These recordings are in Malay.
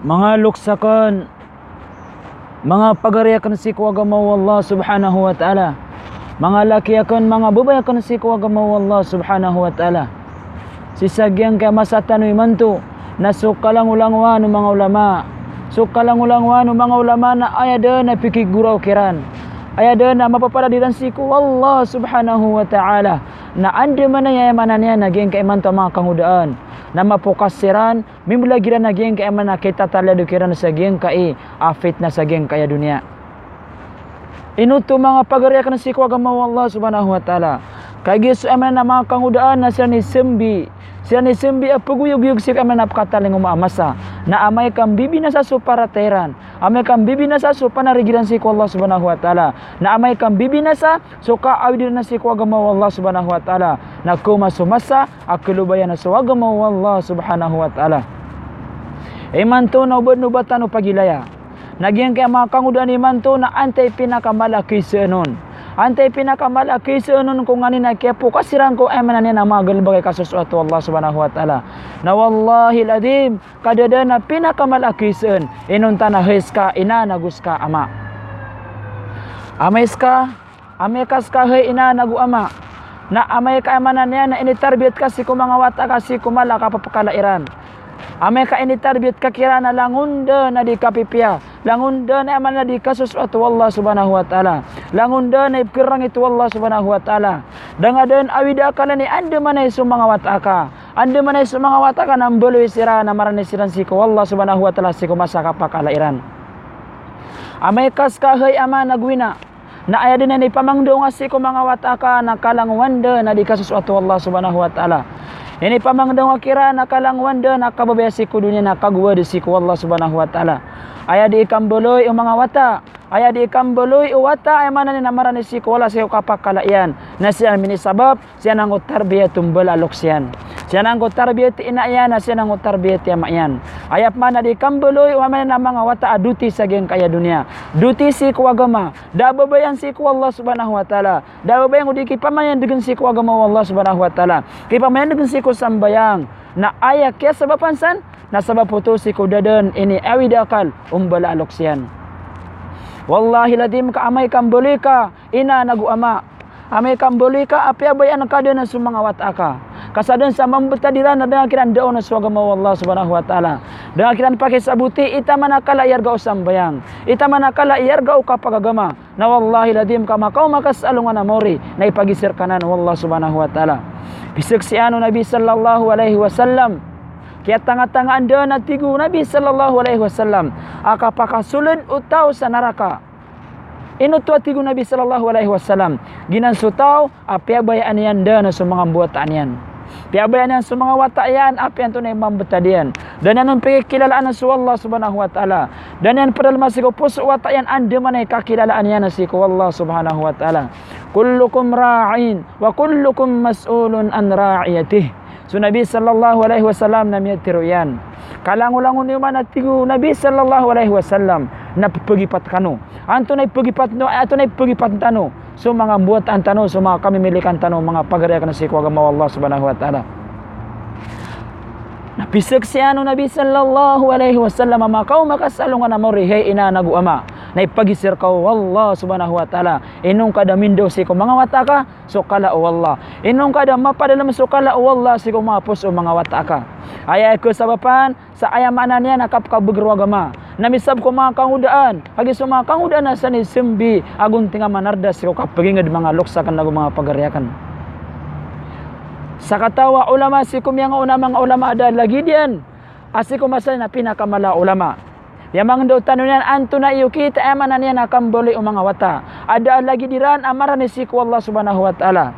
mga luksakan, mga pagariakan si kuagama Allah subhanahu wa ta'ala, mga lakiakan, mga babayakan si kuagama Allah subhanahu wa ta'ala. Sisagyang kaya masatanoy manto na sukalang-ulangwa ng mga ulama, sukalang-ulangwa ng mga ulama na ayada na pikiguraw kiran, ayada na mapaparadiran si ku Allah subhanahu wa ta'ala, na anda mana yamanan niya naging kaiman to mga kangudaan na mapukasiran mimulagiran naging kaiman na kita talado kiran sa geng kai afit na sa geng kaya dunia. Inuto mga pagariakan si ku agama Allah subhanahu wa ta'ala kaya aman na mga kangudaan na sila ni sembi apaguyog-yug sila aman napakataling umaamasa na amay kang bibi na sa suparateran, amay kang bibi na sa supanarigiran si ku Allah subhanahu wa ta'ala, na amay kang bibi na sa suka awidiran na si ku agama Allah subhanahu wa ta'ala, na kumasumasa akulubayan na sa agama Allah subhanahu wa ta'ala. Imanto na ubad-ubatan o pagilaya naging kaya mga kangudaan imanto na antay pinakamalaki sa anon, antay pinakamalaki sa anon kung nganin na kaya po kasiran ko ay manan na mga galbagay kasusuatu Allah subhanahu wa ta'ala, na wallahi ladim kadada na pinakamalaki sa inon tanahis ka ina nagus ka ama, amays ka amekas ka hay ina nagu ama, na amay ka amanan niya na initarbiyat kasi kung mga wata kasi kumala kapapakalairan, amay ka initarbiyat ka kira na langunda na di kapipia, langunda na aman na di kasusuatu Allah subhanahu wa ta'ala, langunda na ipkirang itu Allah subhanahu wa ta'ala, dangadan awida akala ni anda manay sumanga wataka, anda manay sumanga wataka na mbaloy sira na marani siran siku Allah subhanahu wa ta'ala siku masa kapakalairan. Amay kas kahay ama nagwina na aya din na ipamangdo nga siku mga wataka na kalangwanda na di kasusuatu Allah subhanahu wa ta'ala. Ini pamangdo nga kira na kalangwanda na kababaya siku dunia na kagwa di siku Allah subhanahu wa ta'ala. Aya di ikamboloy o mga wata, aya di ikamboloy o wata ay manan ni namarani siku wala siya kapakalaian na siya minisabab siya nang utarbiyat tumbalalok siyan, siya nang utarbiyat inayan na siya nang utarbiyat yamayan. Ayap mana di ikamboloy o manan na mga wata aduti sa geng kaya dunia, duti siku agama, dababayan siku Allah subhanahu wa ta'ala, dababayan ko di kipamayan dengan siku agama Allah subhanahu wa ta'ala, kipamayan dengan siku sambayang na ayak kaya sabapansan na sabab puto si kudadan ini awidakal umbalalok siyan. Wallahi ladim ka amay kambuli ka ina nagu ama, amay kambuli ka api abayan kada na sumanga wataka kasadan sa mambetadiran na dengan kiran daon na swagama Allah subhanahu wa ta'ala, dengan kiran pakai sabuti ita manakala iyarga usambayang, ita manakala iyarga ukapagagama, na wallahi ladim ka makau makasalungan na mori na ipagisir kanan wallah subhanahu wa ta'ala. Bisik si anu Nabi sallallahu alaihi wasallam kaya tanga-tanga anda na tigu Nabi sallallahu alaihi wasallam akapakasulun utaw sa neraka. Inutua tigu Nabi sallallahu alaihi wasallam ginan sutaw api abayaan yan da na sumanga buatan yan, piabayan yan sumanga watayan api yan tunay mambetadian, dan yan pagkikilalaan na su Allah subhanahu wa ta'ala, dan yan padal masiko puso watayan anda manay kakilalaan yan na siku Allah subhanahu wa ta'ala. Kullukum ra'in wa kullukum mas'ulun an ra'iyatih. So Nabi sallallahu alaihi wasallam na miyatiru yan. Kalangulangon yung man tigu Nabi sallallahu alaihi wasallam na pagipat kano. Anto na pagipat no, ato na pagipat tano. So mga buat ang tano, so mga kami milikan tano, mga pagariakan na si kuagama Allah subhanahu wa ta'ala. Napisag si ano Nabi sallallahu alaihi wasallam makau makasalungan na morihe ina nagu ama. Na ipagisir kau Allah subhanahu wa ta'ala inong kada mindo si ko mga wataka so kala o Allah, inong kada mapadalam so kala o Allah si ko mapos o mga wataka. Ayay ko sabapan sa ayamanan niya nakapkabugruagama namisab ko mga kangudaan hagi so mga kangudaan na sa ni sembi agun tinga manardas si ko kapagingad mga luksakan na mga pagariakan. Sa katawa ulama si ko mga mga ulama ada lagi diyan asiko masal na pinakamala ulama. Yamang daw tanunan anto na iyo kita emanan yan akamboli o mga wata. Ada lagi diran amaran ni siku Allah subhanahu wa ta'ala.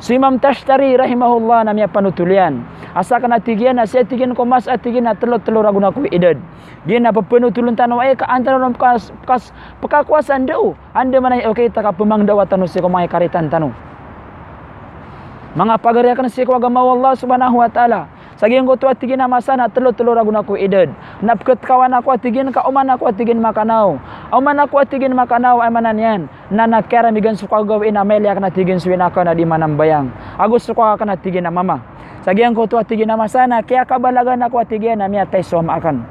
Si Imam Tashtari rahimahullah namanya panutulian. Asa kana tigian na siya tigin ko mas at tigin na telo-telo ragu na ku edad. Dia na papenutulun tanu ay ka antara rom kas pekakuasan daw. Anda manay okay ta ka pemang daw tanu si ko mga karitan tanu. Mga pagariakan si ko agama Allah subhanahu wa ta'ala. Saging ko tuwa tigin na masana telo-telo ragu na ku edad. Napket kawan aku tigin ka uman aku tigin makanaw. Uman aku tigin makanaw ay manan yan. Na nakera migan suka gawin na meli kana tigin suwina ka na di manambayang. Agus suka ka na tigin na mama. Saging ko tuwa tigin na masana kaya kabalagan aku tigin na miya tay som akan.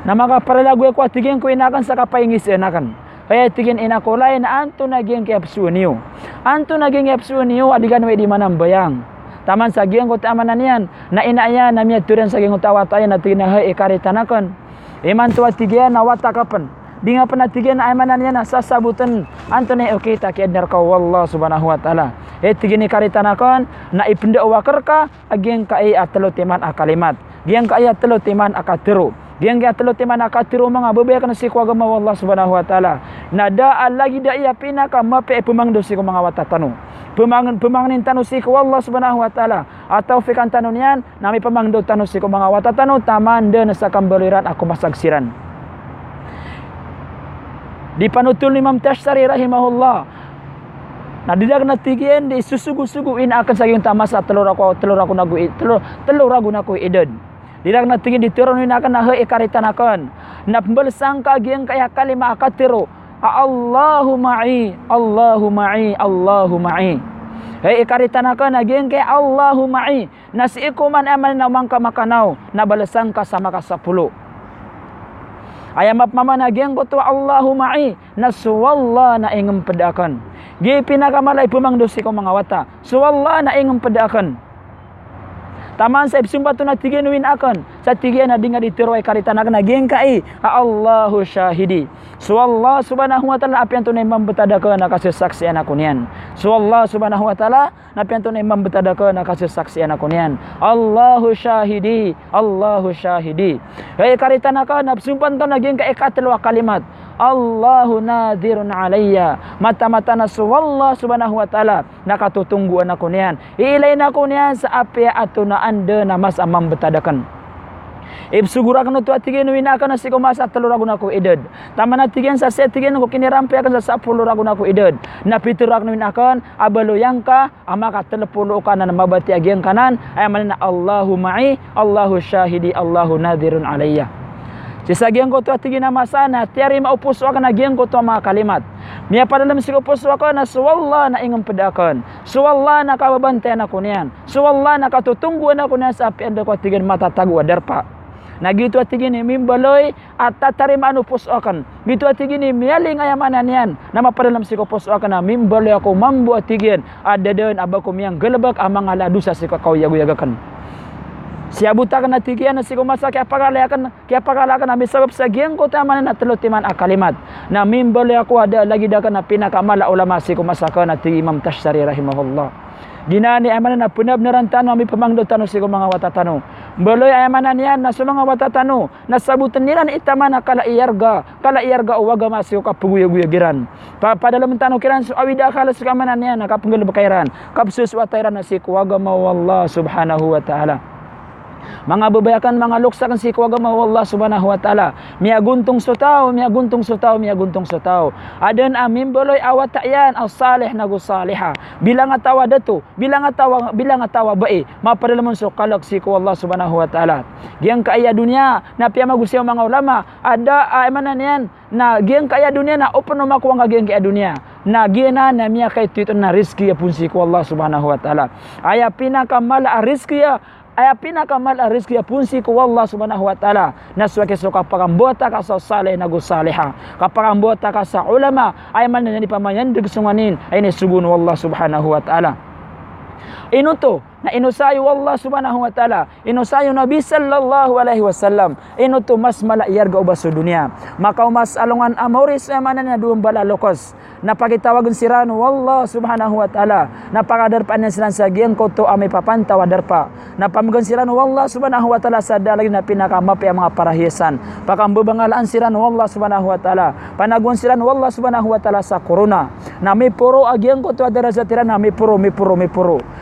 Na maka paralagu ko tigin ko inakan sa kapaingis inakan. Kaya tigin inakulay na anto naging kiapsu niyo. Anto naging kiapsu niyo adigan we di manang bayang. Taman sa giang ko tamanan yan. Na inaya na miya turan sa giang utawat ayan na tinahay ikaritanakan. Iman tuwa tigyan na watakapan. Di nga panatigan na aymanan yan na sasabutan. Anto na kita kiadnar ka wallah subhanahu wa ta'ala. Tigin ikaritanakan na ipinda wakar ka aging kai atalo timan akalimat. Giang kai atalo timan akatiro. Giang kai atalo timan akatiro mga babayakan si ko agama wallah subhanahu wa ta'ala. Na daan lagi da iya pinaka mape pemangdo si ko mga watatano. Pemangnin tanu si ko wallah subhanahu wa ta'ala. Atau fikan tanu niyan nami pemangdo tanu si ko mga watatano tamanda na sa kambaliran ako masagsiran. Di panutul Imam Tashtari rahimahullah. Nah didak natigien di susugu-suguin akan sayung tamasa telur aku nagu ided. Didak natigien di turunin akan nah ikaritan akan. Na pembel sangka giang kaya kalima akatiro. Allahu ma'i, Allahu ma'i, Allahu ma'i. Hei ikaritan akan giang kaya Allahu ma'i. Nasi ikuman aman na mangka makanau na balasangka sama ka 10. Ayam mama nagiang ko to Allahu ma'i naswalla na ingem pedakan. Gi pinakamalay pumangdosi ko mga wata. Suwalla na ingem pedakan. Taman sa ibsumba to na tigenuin akan. Sa tigen na dinga ditiroy karitan akan nagiang kai Allahu syahidi. Suwalla subhanahu wa ta'ala apian to na imam betadakan na kasaksian ako niyan. Suwalla subhanahu wa ta'ala apian to na imam betadakan na kasaksian ako niyan. Allahu syahidi, Allahu syahidi. Hei karitan akan nabsumpan to nagiang kai katilwa kalimat. Allahu nadirun alayya. Mata-mata na suwalla subhanahu wa ta'ala nakatutungguan ako niyan. Ilay na ako niyan sa apya ato na anda na mas amam betadakan. Ibsugurakan to atigin winakan si ko masa 3 ragu nako ided. Tama na tigen sa setigin ko kinirampe akan sa 10 ragu nako ided. Na piturak winakan abalo yang ka amaka 30 kanan mabati agian kanan ay manana Allahu ma'i, Allahu syahidi, Allahu nadirun alayya. Sisagian ko to atigin na masana tiari maupus akan agian ko to mga kalimat. Miya pa dalam si ko puso ako na suwalla na ingong pedakan. Suwalla na kababantayan ako niyan. Suwalla na katutungguan ako niyan sa api anda ko atigin matatagwa darpa. Na gitu atigini mimbaloy at tatarima anu puso akan. Gitu atigini mialing ayamanan yan. Nama padalam si ko puso akan na mimbaloy ako mambu atigin. Ada den abako miyang gelebak amang ala dusa si ko kau yagu-yagakan. Siabutakan atigin na si ko masa kaya pagalakan na bisabab sa giyang ko tamanan na telutiman akalimat. Na mimbaloy ako ada lagi dakan na pinakamala ulama si ko masa ka na tigi Imam Tashtari rahimahullah. Ginani ayamanan na punab narantano ami pamangdo tano si ko mga watatano. Baloy ayamanan yan na sa mga watatano na sabutan nila na itama na kala iyarga uwaga masyo kapuguya-guyagiran. Padalaman tano kiran so awida akala sa kamanan yan na kapunggal bakairan. Kapsus watairan na si kuwaga mawallah subhanahu wa ta'ala. Mga babayakan mga luksakan si kuwaga mawallah subhanahu wa ta'ala. Miya guntong sutaw. Adan amin baloy awatayan al salih nagu saliha. Bilang atawa datu, bilang atawa bae. Mapadalaman so kalak si kuwallah subhanahu wa ta'ala. Giang kaya dunia na piya magusyaw mga ulama. Ada aymanan yan na giang kaya dunia na open no makuwang giang kaya dunia. Na gina na miya kay tito na rizki ya pun si kuwallah subhanahu wa ta'ala. Aya pinakamala rizki ya. Aya pinakamal ang rizki apunsi ko Allah subhanahu wa ta'ala. Naswake so kapagambota ka sa salih na gusaliha. Kapagambota ka sa ulama. Ay man na pamayandig sunganin. Ay nisugun Allah subhanahu wa ta'ala. Inuto na inusayo Allah subhanahu wa ta'ala. Inusayo Nabi sallallahu alaihi wasallam. Inuto mas malaiyar ga ubas sa dunia. Makaw mas alungan amoris emanan na duwang balalokos. Napakitawagan siran wallah subhanahu wa ta'ala. Napakadarpaan na silan sa giyang koto amay papantawa darpa. Napamagan siran wallah subhanahu wa ta'ala sa dalag na pinakamapi ang mga parahiyasan. Pakambubangalaan siran wallah subhanahu wa ta'ala. Panaguan siran wallah subhanahu wa ta'ala sa corona. Na may puro agiyang koto adara sa tiran na may puro.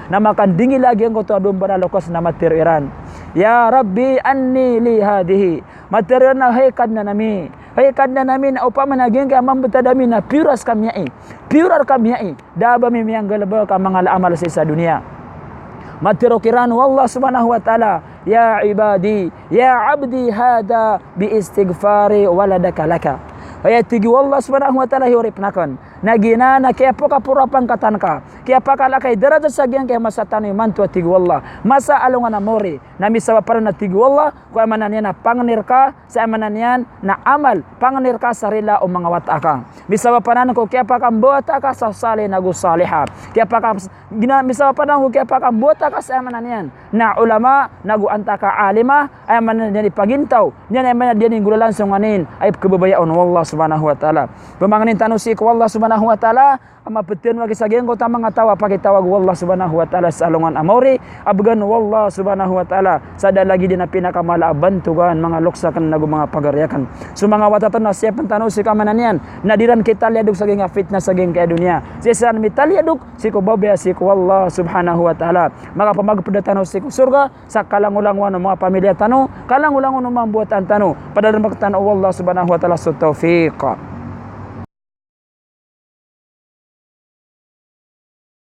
Na makandingi lagi ang koto adong balalokos na matiriran. Ya Rabbi anni li hadihi. Matiriran na haykad na nami. Haykad na namin na upama naging ka mambutadami na puras kamyai. Purar kamyai. Daba mimiyang galaba ka mga laamal sa isa dunia. Matirokiran wallah subhanahu wa ta'ala. Ya ibadi. Ya abdi hada bi istighfari waladaka laka. Kaya tigi wallah subhanahu wa ta'ala hiurip nakon. nagina na kaya po kapurapan katanka kaya pakala kay derajat sagyan kay masatano mantu tigu Allah masa alungan amori na misawa para na tigu Allah ko amanan yan na pangnir ka sa amanan yan na amal pangnir ka sarila o mga wataka misawa panan ko kaya pakambuat ka sa sali nagu salihah kaya pakam misawa panan ko kaya pakambuat ka sa amanan yan na ulama nagu antaka alima ay amanan yan ipagintaw yan ay amanan yan gulalan sunganin ay kebabayaan wallah subhanahu wa ta'ala pemangnin tanusi ko Allah subhanahu wa ta'ala ama petin wagi sageng ko tamang atawa pakai tawag wallah subhanahu wa ta'ala salungan amori abgan wallah subhanahu wa ta'ala sada lagi dina pinakamala bantugan mga loksakan nagu mga pagaryakan so mga watatan na siya pantano si kamananian nadiran kita liaduk sageng fitnah sageng kaya dunia sisan mitaliaduk si ko babya si ko wallah subhanahu wa ta'ala maka pamagpedatan si ko surga sa kalangulangan mga pamilya tanu kalangulangan mga buatan tanu pada maktan wallah subhanahu wa ta'ala so taufiq